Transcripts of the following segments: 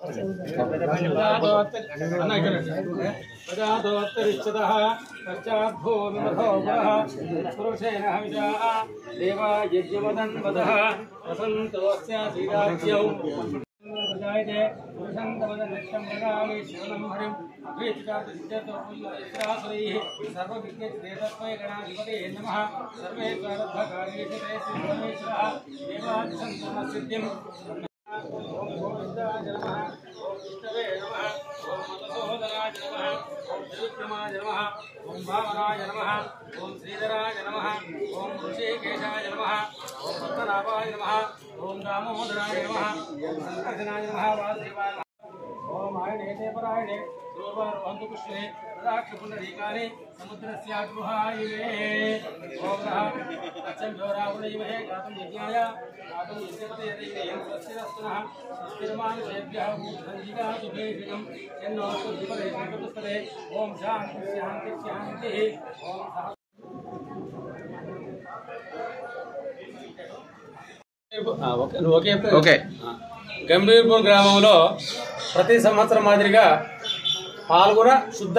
ओम भावनाय नमः ओम श्रीधराय नमः ओम ऋषिकेशाय नमः ओम पद्मनाभाय नमः ओम दामोदराय नमः ओम संकर्षणाय नमः वासुदेवाय नमः ओम आयणे परायणे सरोवरवन्तु कृष्णे राक्षपुण्डरीकानि समुद्रस्यागुहायिवे ओम अच्छं जोरावणीमहे गातुं यज्ञाय गातुं यज्ञपते यदेवेन स्वस्तिरस्तुनः स्वस्तिर्मानुषेभ्यः ऊर्ध्वञ्जिगातु भेषजं यन्नोऽस्तु विपरेषन्तुस्तरे ओम शान्ति शान्ति शान्तिः ఓకే గంభీర్పూర్ గ్రామంలో ప్రతి సంవత్సరం మాదిరిగా పాల్గొన శుద్ధ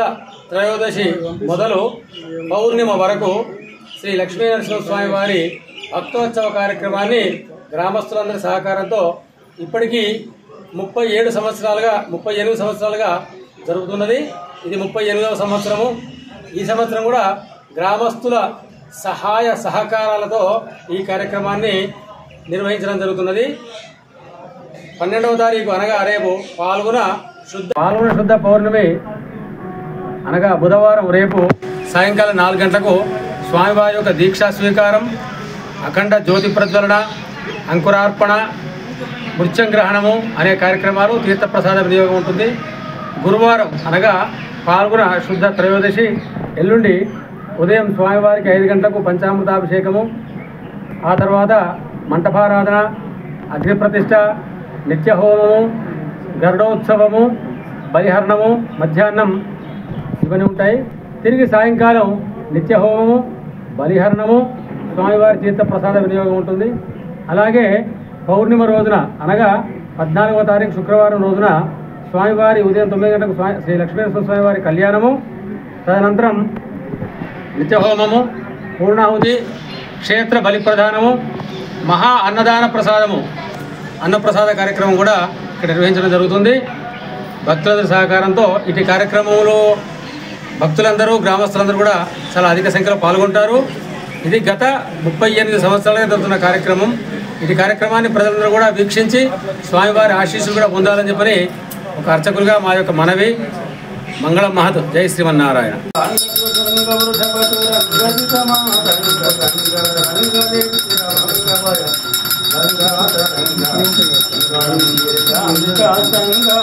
త్రయోదశి మొదలు పౌర్ణిమ వరకు శ్రీ లక్ష్మీనరసింహస్వామి వారి భక్తోత్సవ కార్యక్రమాన్ని గ్రామస్తులందరి సహకారంతో ఇప్పటికీ 38 సంవత్సరాలుగా జరుగుతున్నది. ఇది 38వ సంవత్సరము. ఈ సంవత్సరం కూడా గ్రామస్తుల సహాయ సహకారాలతో ఈ కార్యక్రమాన్ని నిర్వహించడం జరుగుతున్నది. 12వ తారీఖు అనగా రేపు పాల్గొన శుద్ధ పౌర్ణమి అనగా బుధవారం రేపు సాయంకాలం 4 గంటలకు స్వామివారి యొక్క దీక్షా స్వీకారం, అఖండ జ్యోతి ప్రజ్వలన, అంకురార్పణ, మృత్యంగ్రహణము అనే కార్యక్రమాలు, తీర్థప్రసాద వినియోగం ఉంటుంది. గురువారం అనగా పాల్గొన శుద్ధ త్రయోదశి ఎల్లుండి ఉదయం స్వామివారికి 5 గంటలకు పంచామృతాభిషేకము, ఆ తర్వాత మంటపారాధన, అగ్నిప్రతిష్ఠ, నిత్యహోమము, గరుడోత్సవము, బలిహరణము, మధ్యాహ్నం ఇవన్నీ ఉంటాయి. తిరిగి సాయంకాలం నిత్యహోమము, బలిహరణము, స్వామివారి తీర్థప్రసాద వినియోగం ఉంటుంది. అలాగే పౌర్ణిమ రోజున అనగా 14వ తారీఖు శుక్రవారం రోజున స్వామివారి ఉదయం 9 గంటలకు శ్రీ లక్ష్మీనరసింహ స్వామివారి కళ్యాణము, తదనంతరం నిత్యహోమము, పూర్ణాహుతి, క్షేత్ర బలి ప్రదానము, మహా అన్నదాన ప్రసాదము, అన్నప్రసాద కార్యక్రమం కూడా ఇక్కడ నిర్వహించడం జరుగుతుంది. భక్తులందరి సహకారంతో ఇటు కార్యక్రమంలో భక్తులందరూ గ్రామస్తులందరూ కూడా చాలా అధిక సంఖ్యలో పాల్గొంటారు. ఇది గత 38 సంవత్సరాలుగా జరుగుతున్న కార్యక్రమం. ఇటు కార్యక్రమాన్ని ప్రజలందరూ కూడా వీక్షించి స్వామివారి ఆశీస్సులు కూడా పొందాలని చెప్పని ఒక అర్చకులుగా మా యొక్క మనవి. మంగళం మహత్. జై శ్రీమన్నారాయణ. గంగా